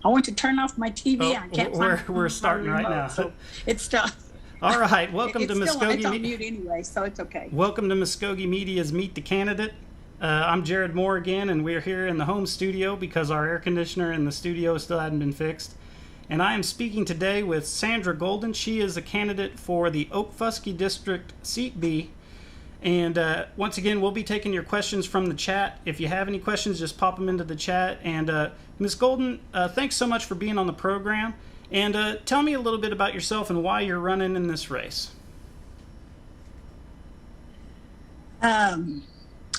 I want to turn off my TV. Oh, I can't find we're starting right now. So it's still. All right, welcome it's to still on. It's on Mvskoke. mute anyway, so it's okay. Welcome to Mvskoke Media's Meet the Candidate. I'm Jared Moore again, and we're here in the home studio because our air conditioner in the studio still hadn't been fixed. And I am speaking today with Sandra Golden. She is a candidate for the Okfuskee District Seat B. And once again, we'll be taking your questions from the chat. If you have any questions, just pop them into the chat. And Ms. Golden, thanks so much for being on the program. And tell me a little bit about yourself and why you're running in this race. A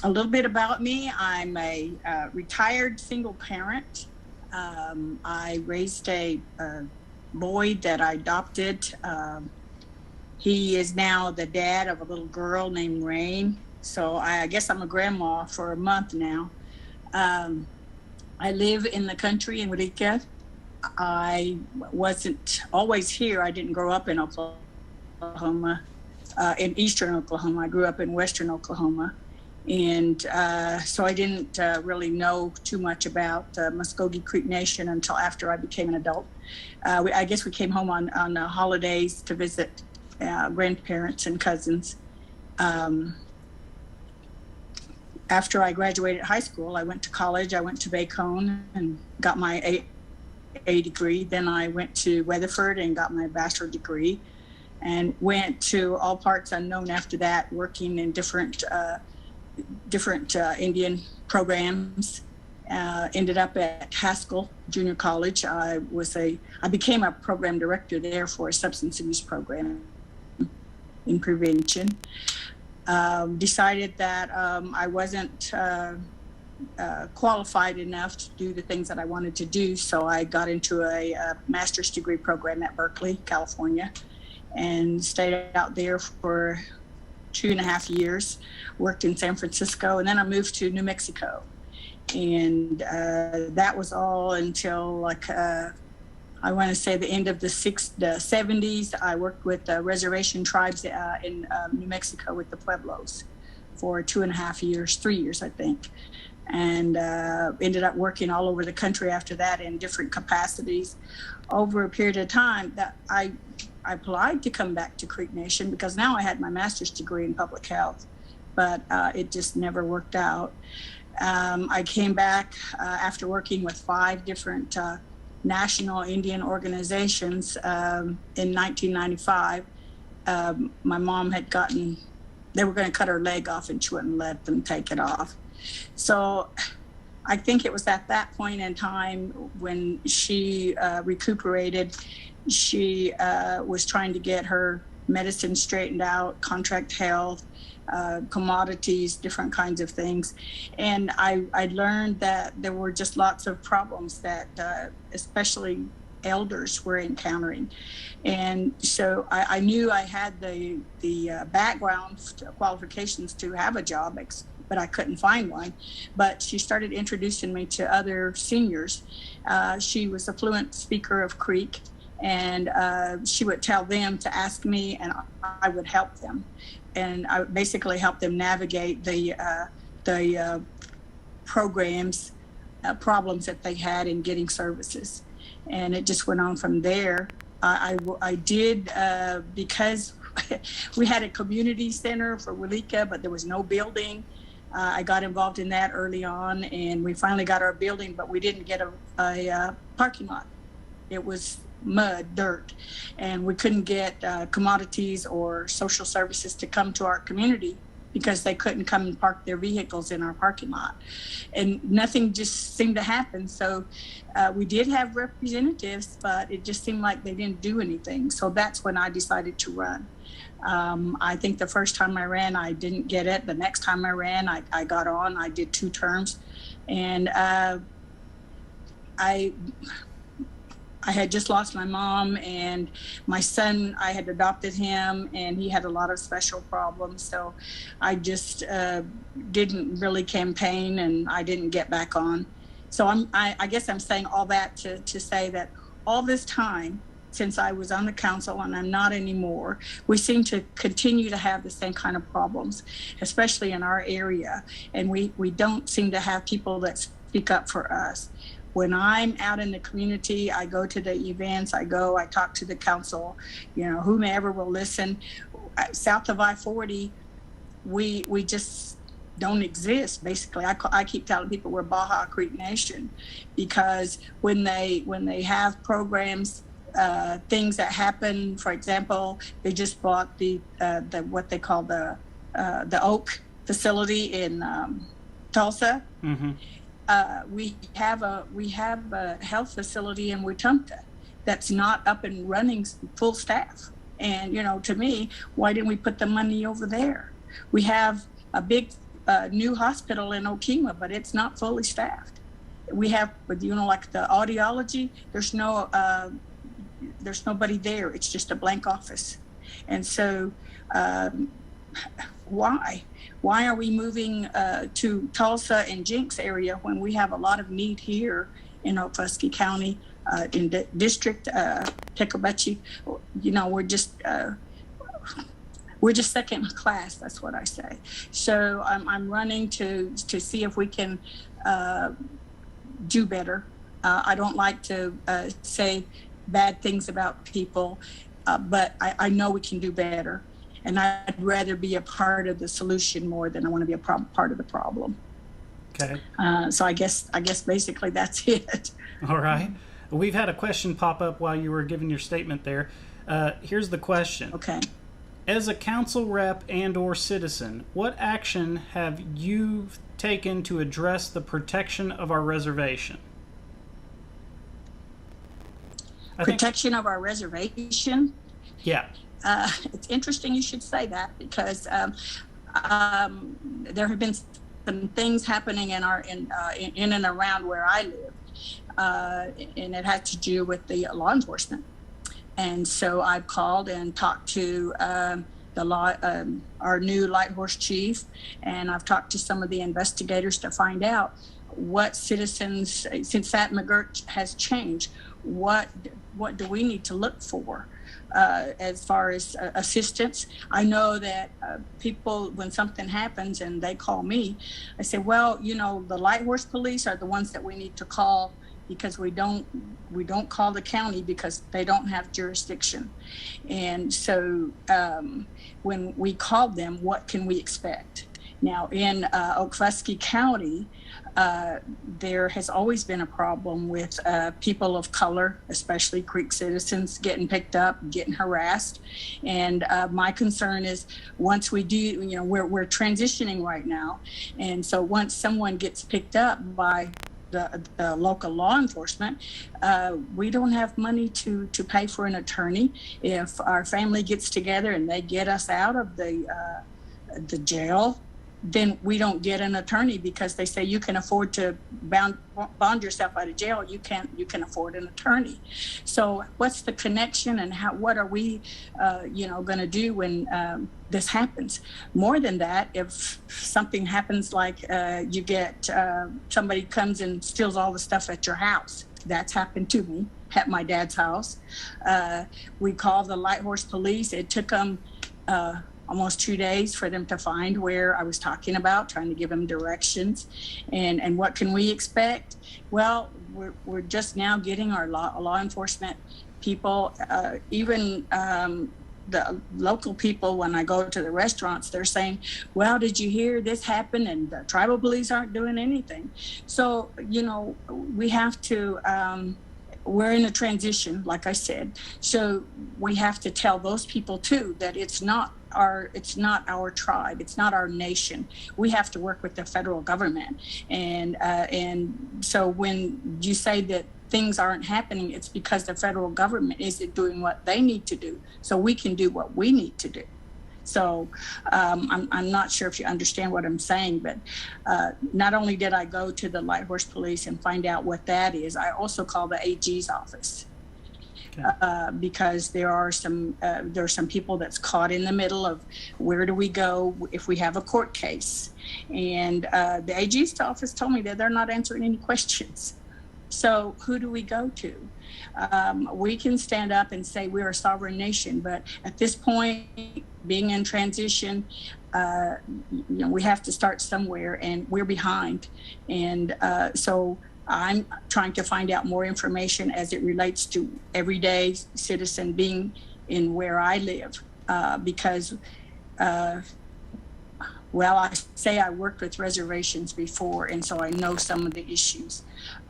little bit about me. I'm a retired single parent. I raised a boy that I adopted. He is now the dad of a little girl named Rain. So I guess I'm a grandma for a month now. I live in the country in Eureka. I wasn't always here. I didn't grow up in Oklahoma, in eastern Oklahoma. I grew up in western Oklahoma. And so I didn't really know too much about Mvskoke Creek Nation until after I became an adult. I guess we came home on holidays to visit grandparents and cousins. After I graduated high school, I went to college. I went to Bacone and got my A degree. Then I went to Weatherford and got my bachelor's degree, and went to all parts unknown after that, working in different Indian programs. Ended up at Haskell Junior College. I became a program director there for a substance abuse program in prevention. Decided that I wasn't qualified enough to do the things that I wanted to do, so I got into a master's degree program at Berkeley, California, and stayed out there for 2.5 years, worked in San Francisco, and then I moved to New Mexico. And that was all until I want to say the end of the 70s. I worked with reservation tribes in New Mexico with the Pueblos for 2.5 years, 3 years, I think. And ended up working all over the country after that in different capacities. Over a period of time, that I applied to come back to Creek Nation because now I had my master's degree in public health, but it just never worked out. I came back after working with 5 different national Indian organizations in 1995. My mom had they were going to cut her leg off and she wouldn't let them take it off. So I think it was at that point in time when she recuperated. She was trying to get her medicine straightened out, contract health, commodities, different kinds of things. And I learned that there were just lots of problems that especially elders were encountering. And so I knew I had the background qualifications to have a job, but I couldn't find one. But she started introducing me to other seniors. She was a fluent speaker of Creek, and she would tell them to ask me, and I would help them. And I would basically help them navigate the problems that they had in getting services. And it just went on from there. I did, because we had a community center for Willika, but there was no building. I got involved in that early on, and we finally got our building, but we didn't get a parking lot. It was mud, dirt, and we couldn't get commodities or social services to come to our community because they couldn't come and park their vehicles in our parking lot. And nothing just seemed to happen. So we did have representatives, but it just seemed like they didn't do anything. So that's when I decided to run. I think the first time I ran, I didn't get it. The next time I ran, I got on. I did 2 terms. And I had just lost my mom, and my son, I had adopted him, and he had a lot of special problems. So I just didn't really campaign, and I didn't get back on. So I guess I'm saying all that to say that all this time, since I was on the council, and I'm not anymore, we seem to continue to have the same kind of problems, especially in our area. And we don't seem to have people that speak up for us. when I'm out in the community, I go to the events, I talk to the council, whomever will listen. South of I-40, we just don't exist. Basically, I keep telling people we're Baja Creek Nation, because when they have programs, things that happen. For example, they just bought the what they call the Oak facility in Tulsa. Mm-hmm. We have a health facility in Wetumpka that's not up and running full staff. And to me, why didn't we put the money over there? We have a big new hospital in Okemah, but it's not fully staffed. We have, like the audiology, there's nobody there. It's just a blank office. And so why are we moving to Tulsa and Jenks area when we have a lot of need here in Okfuskee County, in the district, Tecobuchee? We're just second class. That's what I say. So I'm running to see if we can do better. I don't like to say bad things about people, but I know we can do better. And I'd rather be a part of the solution more than I want to be a part of the problem. Okay. So I guess basically that's it. All right. We've had a question pop up while you were giving your statement there. Here's the question. Okay. As a council rep and/or citizen, what action have you taken to address the protection of our reservation? Protection of our reservation? Yeah. It's interesting you should say that, because there have been some things happening in and around where I live, and it had to do with the law enforcement. And so I've called and talked to our new Light Horse chief, and I've talked to some of the investigators to find out what citizens, since that McGirt has changed, what do we need to look for as far as assistance. I know that people, when something happens and they call me, I say, well, the Light Horse police are the ones that we need to call, because we don't call the county because they don't have jurisdiction. And so when we call them, what can we expect? Now in Okfuskee County, there has always been a problem with people of color, especially Creek citizens, getting picked up, getting harassed. And my concern is, once we do, we're transitioning right now. And so once someone gets picked up by the local law enforcement, we don't have money to pay for an attorney. If our family gets together and they get us out of the jail, then we don't get an attorney, because they say you can afford to bond yourself out of jail. You can afford an attorney. So what's the connection, and what are we going to do when this happens? More than that, if something happens, like you get somebody comes and steals all the stuff at your house. That's happened to me at my dad's house. We called the Light Horse police. It took them almost 2 days for them to find where I was talking about, trying to give them directions. And what can we expect? Well, we're just now getting our law enforcement people, even the local people, when I go to the restaurants, they're saying, well, did you hear this happen? And the tribal police aren't doing anything. So, we have to, we're in a transition, like I said. So we have to tell those people too that it's not our tribe, it's not our nation. We have to work with the federal government. And so when you say that things aren't happening, it's because the federal government isn't doing what they need to do, so we can do what we need to do. So I'm not sure if you understand what I'm saying, but not only did I go to the Light Horse Police and find out what that is, I also called the AG's office. Because there are some people that's caught in the middle of where do we go if we have a court case. And the AG's office told me that they're not answering any questions. So who do we go to? We can stand up and say we're a sovereign nation, but at this point, being in transition, we have to start somewhere, and we're behind. And so I'm trying to find out more information as it relates to everyday citizen being in where I live, because well, I say I worked with reservations before, and so I know some of the issues,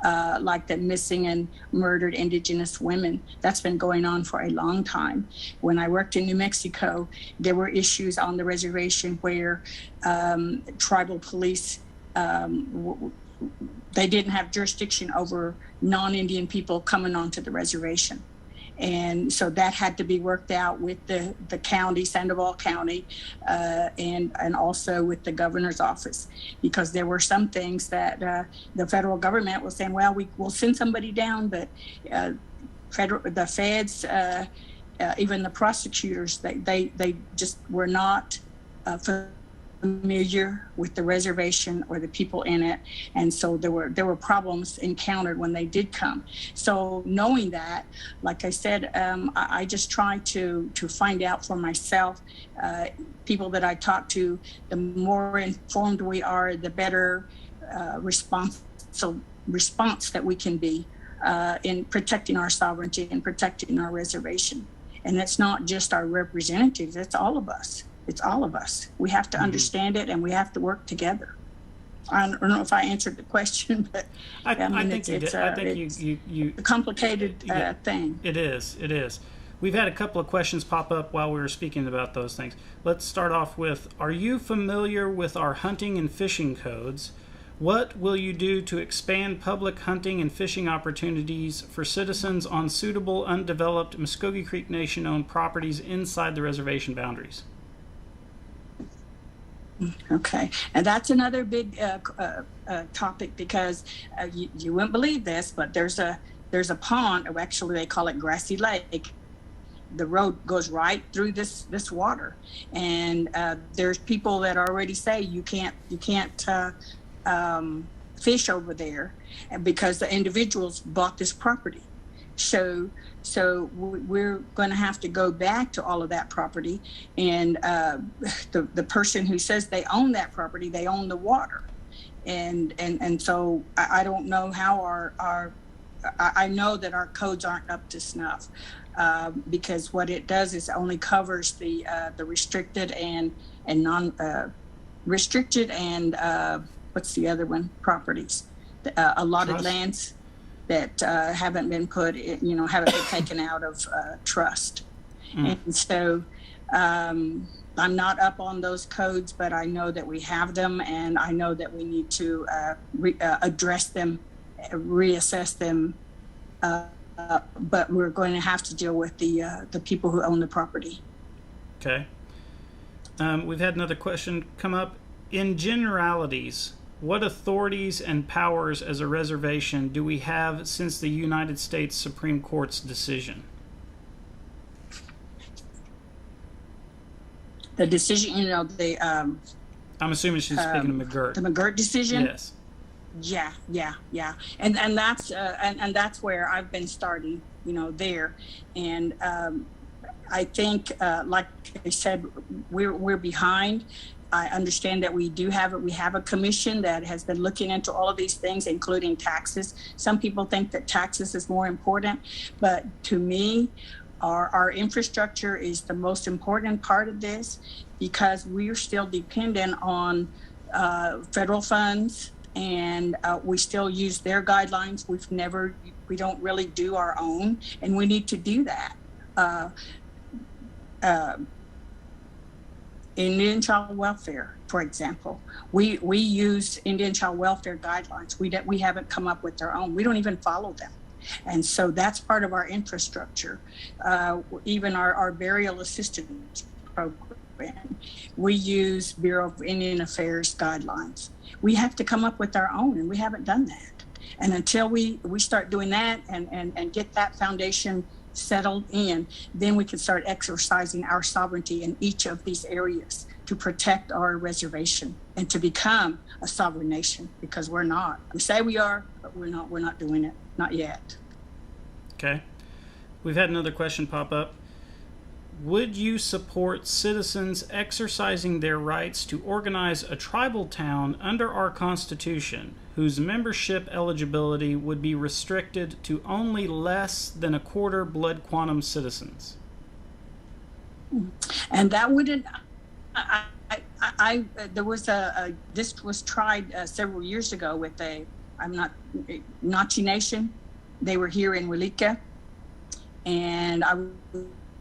like the missing and murdered Indigenous women. That's been going on for a long time. When I worked in New Mexico, there were issues on the reservation where tribal police, they didn't have jurisdiction over non-Indian people coming onto the reservation. And so that had to be worked out with the county, Sandoval County, and also with the governor's office, because there were some things that the federal government was saying, well, we'll send somebody down, but the feds, even the prosecutors, they just were not familiar with the reservation or the people in it, and so there were problems encountered when they did come. So knowing that, like I said, I just try to find out for myself. People that I talk to, the more informed we are, the better response that we can be in protecting our sovereignty and protecting our reservation. And it's not just our representatives; it's all of us. It's all of us. We have to understand it, and we have to work together. I don't know if I answered the question, but I think you did. I think you a complicated thing. It is. It is. We've had a couple of questions pop up while we were speaking about those things. Let's start off with, are you familiar with our hunting and fishing codes? What will you do to expand public hunting and fishing opportunities for citizens on suitable, undeveloped Mvskoke Creek Nation-owned properties inside the reservation boundaries? Okay, and that's another big topic, because you wouldn't believe this, but there's a pond, or actually they call it Grassy Lake. The road goes right through this water, and there's people that already say you can't fish over there, because the individuals bought this property. So we're going to have to go back to all of that property, and the person who says they own that property, they own the water, and so I don't know how I know that our codes aren't up to snuff, because what it does is only covers the restricted and non restricted and what's the other one, properties, allotted lands that haven't been haven't been taken out of trust. And so I'm not up on those codes, but I know that we have them, and I know that we need to address them, reassess them, but we're going to have to deal with the people who own the property. Okay. We've had another question come up. In generalities, what authorities and powers as a reservation do we have since the United States Supreme Court's decision? The decision, I'm assuming she's speaking of McGirt. The McGirt decision? Yes. Yeah. And that's and that's where I've been starting, there. And I think, like I said, we're behind. I understand that we have a commission that has been looking into all of these things, including taxes. Some people think that taxes is more important, but to me, our infrastructure is the most important part of this, because we're still dependent on federal funds, and we still use their guidelines. We don't really do our own, and we need to do that. Indian child welfare, for example, we use Indian child welfare guidelines. We haven't come up with our own. We don't even follow them, and so that's part of our infrastructure. Even our burial assistance program, we use Bureau of Indian Affairs guidelines. We have to come up with our own, and we haven't done that. And until we start doing that and get that foundation settled in, then we can start exercising our sovereignty in each of these areas to protect our reservation and to become a sovereign nation, because we're not. We say we are, but we're not doing it. Not yet. Okay. We've had another question pop up. would you support citizens exercising their rights to organize a tribal town under our Constitution whose membership eligibility would be restricted to only less than a quarter blood quantum citizens? And that wouldn't, there was this was tried several years ago with Nachi Nation. They were here in Wilika, and I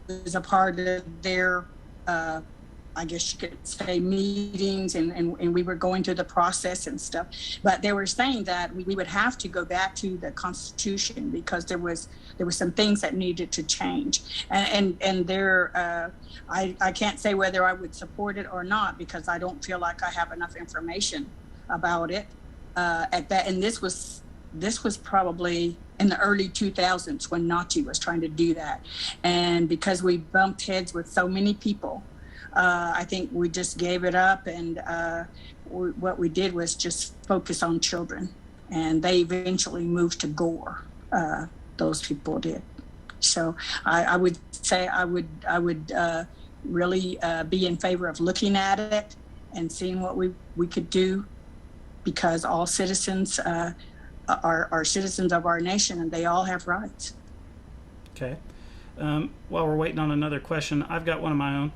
was a part of their, I guess you could say, meetings, and we were going through the process and stuff. But they were saying that we would have to go back to the Constitution because there were some things that needed to change. And there, I can't say whether I would support it or not because I don't feel like I have enough information about it at that. And this was probably in the early 2000s when Nachi was trying to do that. And because we bumped heads with so many people, I think we just gave it up. And what we did was just focus on children. And they eventually moved to Gore. Those people did. So I would say I would really be in favor of looking at it and seeing what we could do, because all citizens are citizens of our nation, and they all have rights. Okay. While we're waiting on another question, I've got one of my own.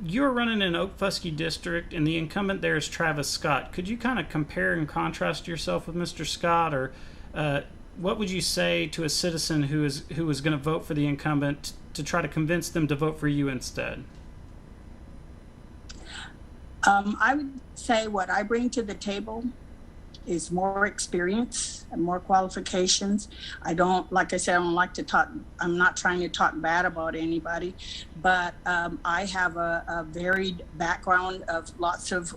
You're running in Okfuskee District, and the incumbent there is Travis Scott. Could you kind of compare and contrast yourself with Mr. Scott, or what would you say to a citizen who is going to vote for the incumbent to try to convince them to vote for you instead? I would say what I bring to the table is more experience and more qualifications. Like I said, I don't like to talk, I'm not trying to talk bad about anybody, but I have a varied background of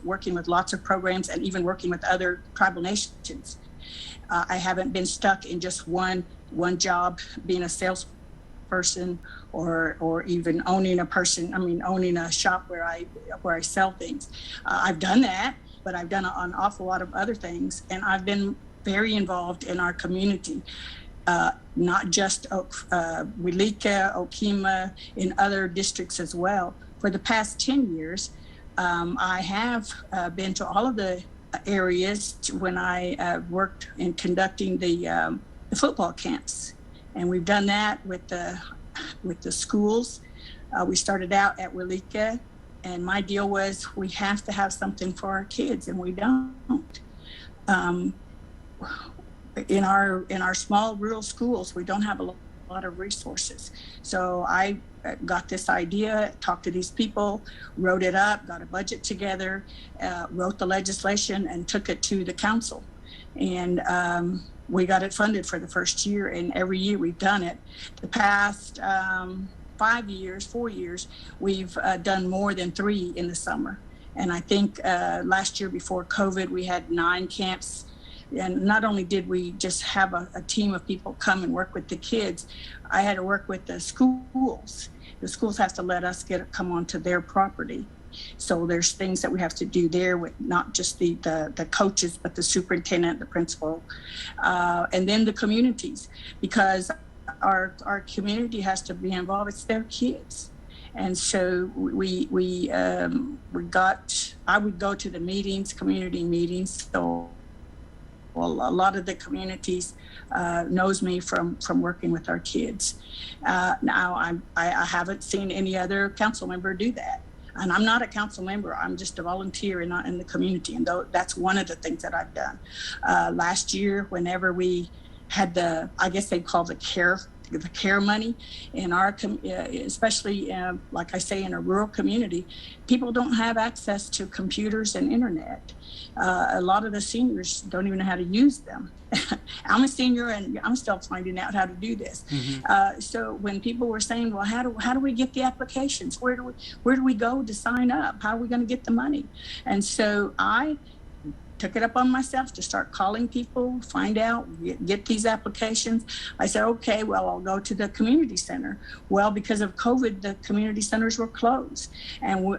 working with lots of programs and even working with other tribal nations. I haven't been stuck in just one job, being a salesperson or even owning a shop where I sell things. I've done that, but I've done an awful lot of other things, and I've been very involved in our community, not just Wilika, Okima, in other districts as well. For the past 10 years, I have been to all of the areas when I worked in conducting the football camps, and we've done that with the schools. We started out at Wilika, and my deal was we have to have something for our kids, and we don't. In our small rural schools, we don't have a lot of resources. So I got this idea, talked to these people, wrote it up, got a budget together, wrote the legislation, and took it to the council. And we got it funded for the first year, and every year we've done it. The past 4 years, we've done more than 3 in the summer. And I think last year before COVID, we had 9 camps. And not only did we just have a team of people come and work with the kids, I had to work with the schools. The schools have to let us come onto their property. So there's things that we have to do there with not just the coaches, but the superintendent, the principal, and then the communities, because our community has to be involved. It's their kids. And so I would go to the meetings, community meetings. So a lot of the communities knows me from working with our kids. Now I haven't seen any other council member do that. And I'm not a council member. I'm just a volunteer in the community. And that's one of the things that I've done. Last year, whenever we had I guess they call the care money in our, especially like I say, in a rural community, people don't have access to computers and internet. A lot of the seniors don't even know how to use them. I'm a senior and I'm still finding out how to do this. Mm-hmm. So when people were saying, well, how do we get the applications? Where do we go to sign up? How are we going to get the money? And so I took it up on myself to start calling people, find out, get these applications. I said, okay, well, I'll go to the community center. Well, because of COVID, the community centers were closed. And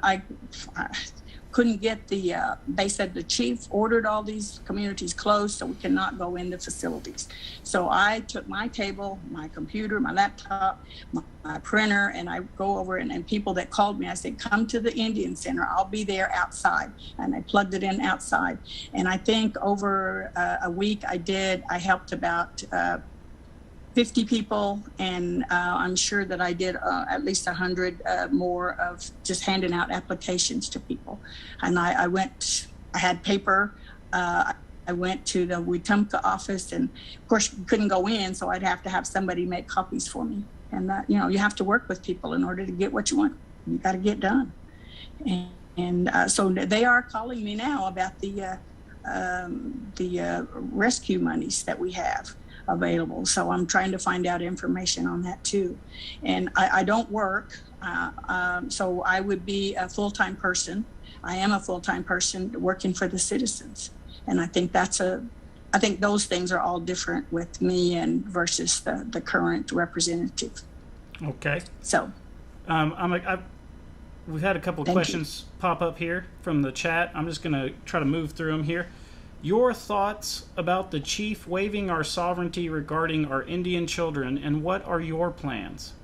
couldn't get the, they said the chief ordered all these communities closed, so we cannot go in the facilities. So I took my table, my computer, my laptop, my printer, and I go over and people that called me, I said, come to the Indian Center. I'll be there outside. And I plugged it in outside. And I think over a week I helped about 50 people, and I'm sure that I did at least 100 more of just handing out applications to people. And I had paper. I went to the Wetumpka office, and of course you couldn't go in, so I'd have to have somebody make copies for me. And that, you have to work with people in order to get what you want. You got to get done. And so they are calling me now about the rescue monies that we have available. So I'm trying to find out information on that too. And I don't work, so I would be a full-time person. I am a full-time person working for the citizens. And I think I think those things are all different with me and versus the current representative. Okay. So we've had a couple of questions pop up here from the chat. I'm just going to try to move through them here. Your thoughts about the chief waiving our sovereignty regarding our Indian children, and what are your plans?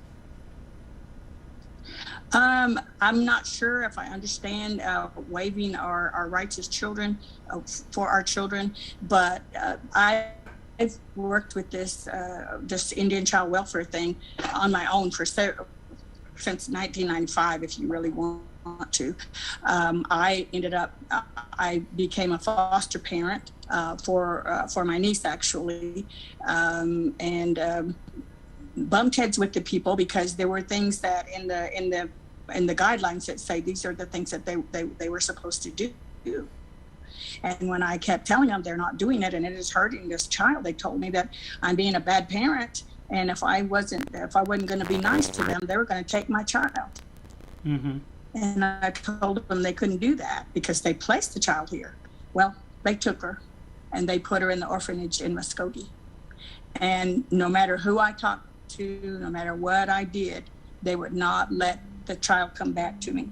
I'm not sure if I understand waiving our rights as children for our children, but I've worked with this Indian child welfare thing on my own since 1995, if you really want to. I became a foster parent for my niece, actually, and bumped heads with the people because there were things that in the guidelines that say these are the things that they were supposed to do. And when I kept telling them they're not doing it and it is hurting this child, they told me that I'm being a bad parent, and if I wasn't going to be nice to them, they were going to take my child. Mm-hmm. And I told them they couldn't do that because they placed the child here. Well, they took her and they put her in the orphanage in Mvskoke. And no matter who I talked to, no matter what I did, they would not let the child come back to me.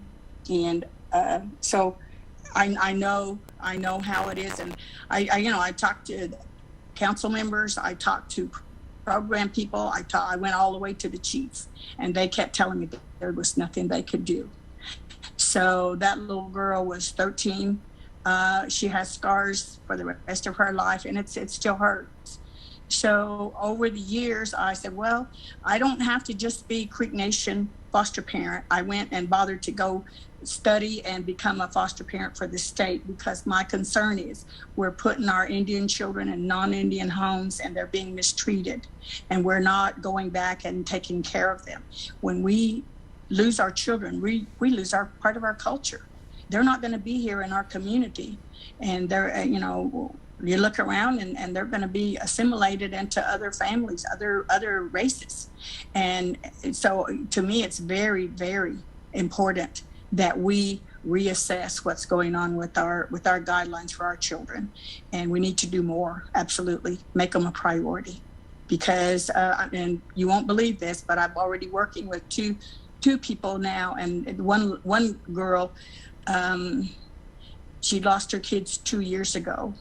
And so I know how it is. And I talked to council members, I talked to program people, I went all the way to the chief, and they kept telling me that there was nothing they could do. So that little girl was 13. She has scars for the rest of her life, and it still hurts. So over the years, I said, well, I don't have to just be Creek Nation foster parent. I went and bothered to go study and become a foster parent for the state, because my concern is we're putting our Indian children in non-Indian homes and they're being mistreated, and we're not going back and taking care of them. When we lose our children, we lose our part of our culture. They're not going to be here in our community, and they're you look around and they're going to be assimilated into other families, other races. And so to me, it's very, very important that we reassess what's going on with our guidelines for our children. And we need to do more. Absolutely. Make them a priority, because and you won't believe this, but I'm already working with two people now. And one girl, she lost her kids 2 years ago.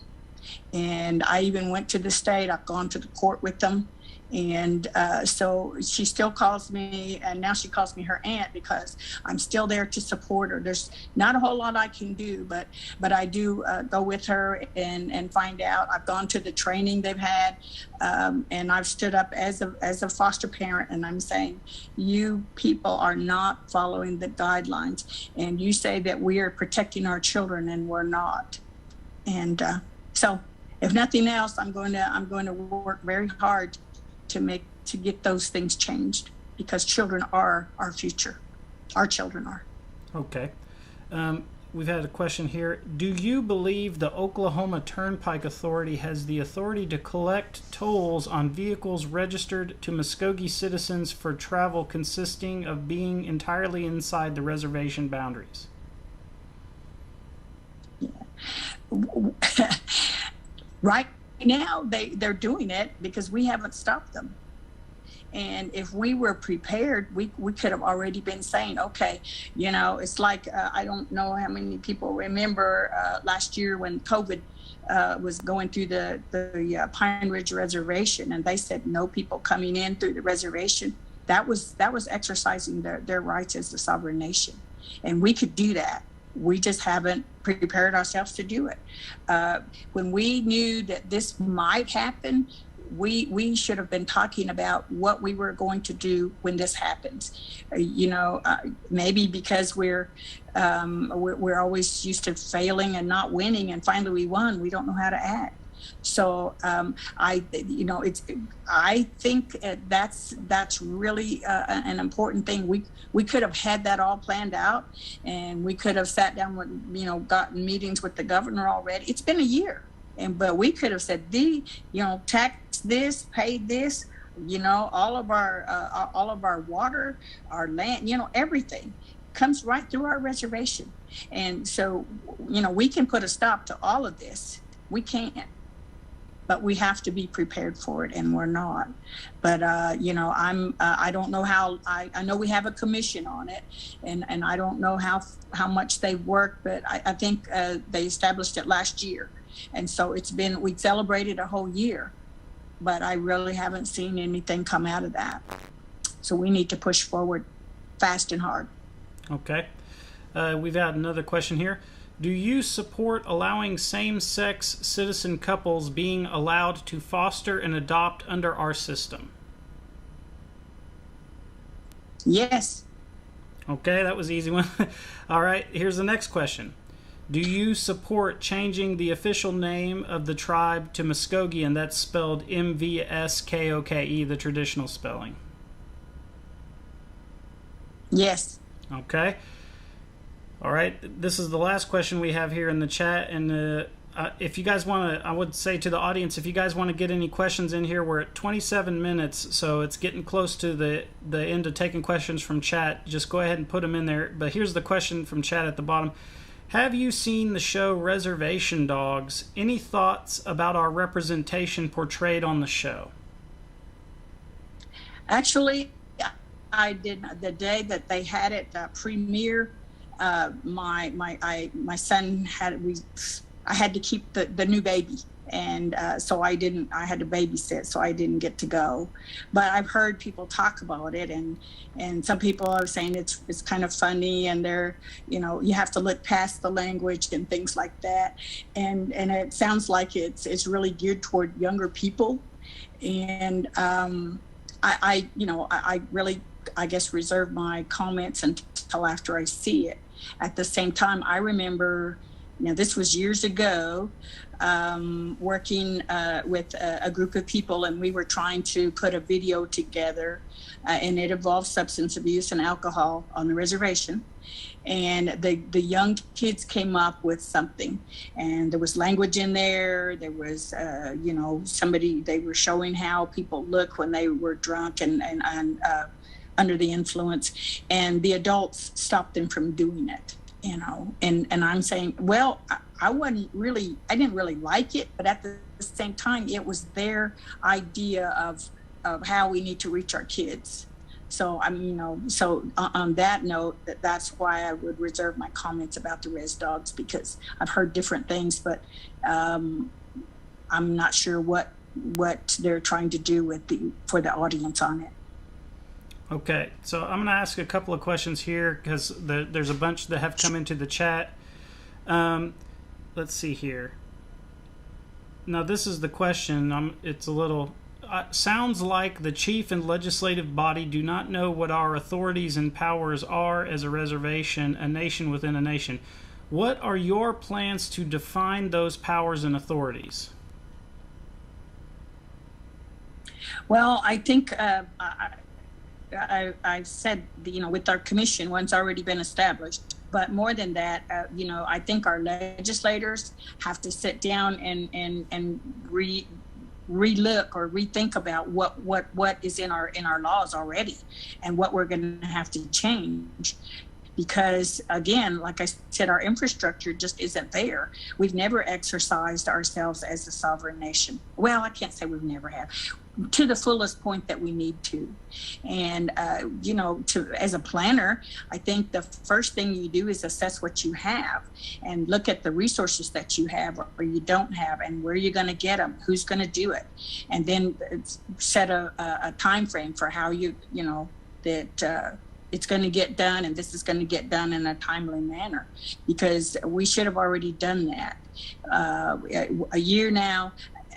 And I even went to the state. I've gone to the court with them. And so she still calls me, and now she calls me her aunt, because I'm still there to support her. There's not a whole lot I can do, but I do go with her and find out. I've gone to the training they've had, and I've stood up as a foster parent, and I'm saying, you people are not following the guidelines, and you say that we are protecting our children, and we're not. And so, if nothing else, I'm going to work very hard to get those things changed, because children are our future. Our children are. Okay. We've had a question here. Do you believe the Oklahoma Turnpike Authority has the authority to collect tolls on vehicles registered to Mvskoke citizens for travel consisting of being entirely inside the reservation boundaries? Yeah. Right now, they're doing it because we haven't stopped them. And if we were prepared, we could have already been saying, okay, you know, it's like, I don't know how many people remember last year when COVID was going through the Pine Ridge Reservation, and they said no people coming in through the reservation. That was exercising their rights as a sovereign nation. And we could do that. We just haven't prepared ourselves to do it. When we knew that this might happen, we should have been talking about what we were going to do when this happens. Maybe because we're always used to failing and not winning, and finally we won. We don't know how to act. So I think that's really an important thing. We could have had that all planned out, and we could have sat down with, gotten meetings with the governor already. It's been a year, but we could have said, tax this, pay this, all of our water, our land, everything comes right through our reservation. And so, we can put a stop to all of this. We can't. But we have to be prepared for it, and we're not. But I don't know how. I know we have a commission on it, and I don't know how much they work. But I think they established it last year, and so we celebrated a whole year, but I really haven't seen anything come out of that. So we need to push forward fast and hard. Okay, we've had another question here. Do you support allowing same-sex citizen couples being allowed to foster and adopt under our system? Yes. Okay, that was an easy one. All right, here's the next question. Do you support changing the official name of the tribe to Mvskoke, and that's spelled Mvskoke, the traditional spelling? Yes. Okay. All right, this is the last question we have here in the chat, and if you guys want to, I would say to the audience, if you guys want to get any questions in here, we're at 27 minutes, so it's getting close to the end of taking questions from chat. Just go ahead and put them in there. But here's the question from chat at the bottom. Have you seen the show Reservation Dogs? Any thoughts about our representation portrayed on the show? Actually, I did. The day that they had it premiere, my son I had to keep the new baby, and so I had to babysit, so I didn't get to go. But I've heard people talk about it, and some people are saying it's kind of funny, and they're, you have to look past the language and things like that, and it sounds like it's really geared toward younger people, and I really, I guess, reserve my comments until after I see it. At the same time, I remember, this was years ago, working with a group of people, and we were trying to put a video together, and it involved substance abuse and alcohol on the reservation. And the young kids came up with something, and there was language in there. There was, they were showing how people look when they were drunk and under the influence, and the adults stopped them from doing it, and I'm saying, well, I didn't really like it, but at the same time, it was their idea of how we need to reach our kids. So so on that note, that's why I would reserve my comments about the Res Dogs, because I've heard different things, but I'm not sure what they're trying to do for the audience on it. Okay, so I'm going to ask a couple of questions here, because there's a bunch that have come into the chat. Let's see here. Now, this is the question. It's a little... sounds like the chief and legislative body do not know what our authorities and powers are as a reservation, a nation within a nation. What are your plans to define those powers and authorities? Well, I think... I've said, with our commission, one's already been established. But more than that, I think our legislators have to sit down and relook or rethink about what is in our laws already, and what we're going to have to change. Because again, like I said, our infrastructure just isn't there. We've never exercised ourselves as a sovereign nation. Well, I can't say we've never have. to the fullest point that we need to. And, as a planner, I think the first thing you do is assess what you have and look at the resources that you have or you don't have and where you're going to get them, who's going to do it. And then set a time frame for how that it's going to get done, and this is going to get done in a timely manner, because we should have already done that a year now.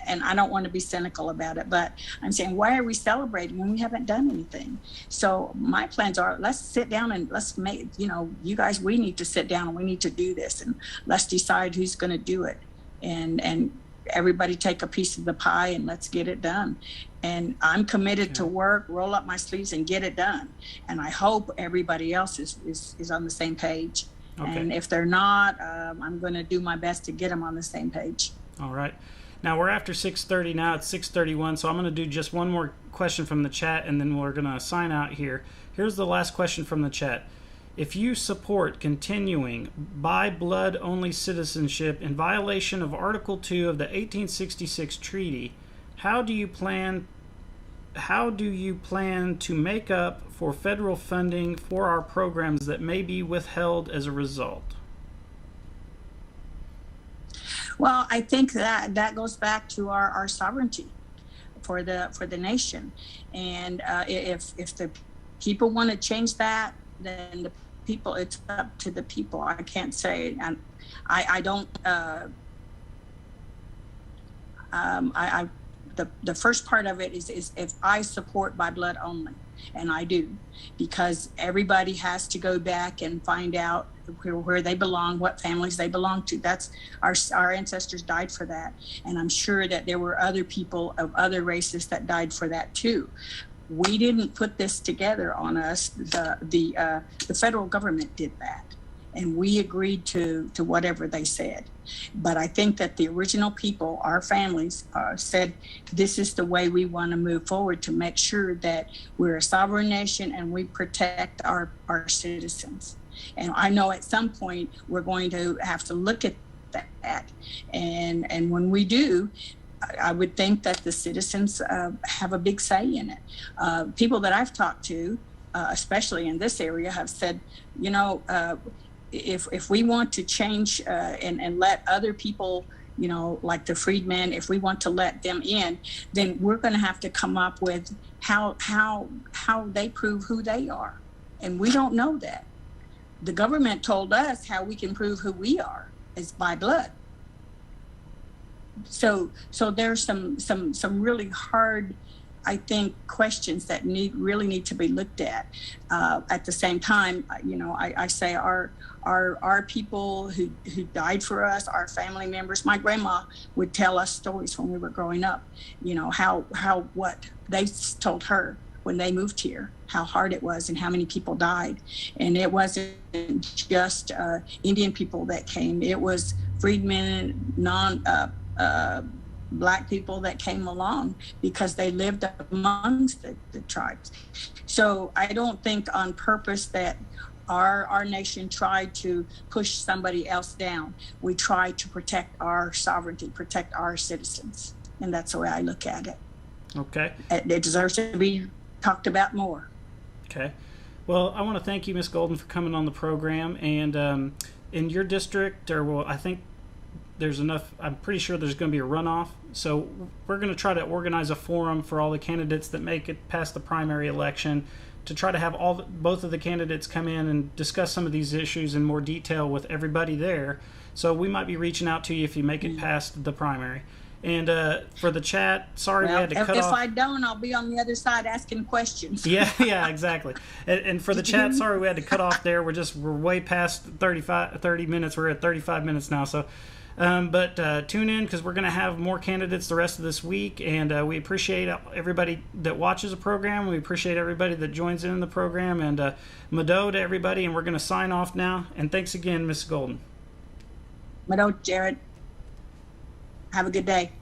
And I don't want to be cynical about it, but I'm saying, why are we celebrating when we haven't done anything? So my plans are, let's sit down and let's make, you guys, we need to sit down and we need to do this, and let's decide who's going to do it. And everybody take a piece of the pie and let's get it done. And I'm committed to work, roll up my sleeves and get it done. And I hope everybody else is on the same page. Okay. And if they're not, I'm going to do my best to get them on the same page. All right. Now, we're after 6:30 now. It's 6:31, so I'm going to do just one more question from the chat, and then we're going to sign out here. Here's the last question from the chat. If you support continuing by blood-only citizenship in violation of Article 2 of the 1866 Treaty, how do you plan to make up for federal funding for our programs that may be withheld as a result? Well, I think that goes back to our sovereignty for the nation, and if the people want to change that, then the people, it's up to the people. I can't say, and I don't. The first part of it is if I support by blood only, and I do, because everybody has to go back and find out where they belong, what families they belong to. That's our ancestors died for that, and I'm sure that there were other people of other races that died for that too. We didn't put this together on us. The federal government did that, and we agreed to whatever they said. But I think that the original people, our families, said this is the way we want to move forward to make sure that we're a sovereign nation and we protect our citizens. And I know at some point we're going to have to look at that. And when we do, I would think that the citizens have a big say in it. People that I've talked to, especially in this area, have said, if we want to change and let other people, like the freedmen, if we want to let them in, then we're going to have to come up with how they prove who they are. And we don't know that. The government told us how we can prove who we are is by blood. So there's some really hard, I think, questions that really need to be looked at. At the same time, I say our people who died for us, our family members. My grandma would tell us stories when we were growing up. What they told her when they moved here, how hard it was and how many people died. And it wasn't just Indian people that came. It was freedmen, Black people that came along because they lived amongst the tribes. So I don't think on purpose that our nation tried to push somebody else down. We tried to protect our sovereignty, protect our citizens. And that's the way I look at it. Okay. It deserves to be talked about more. Okay. Well, I want to thank you, Ms. Golden, for coming on the program. And in your district, I think there's enough, I'm pretty sure there's going to be a runoff. So we're going to try to organize a forum for all the candidates that make it past the primary election to try to have both of the candidates come in and discuss some of these issues in more detail with everybody there. So we might be reaching out to you if you make it past the primary. And for the chat, sorry we had to cut off. If I don't, I'll be on the other side asking questions. Yeah, exactly. And for the chat, sorry we had to cut off there. We're way past 30 minutes. We're at 35 minutes now. So, but tune in because we're going to have more candidates the rest of this week. And we appreciate everybody that watches the program. We appreciate everybody that joins in the program. And Mado to everybody. And we're going to sign off now. And thanks again, Ms. Golden. Mado, Jared. Have a good day.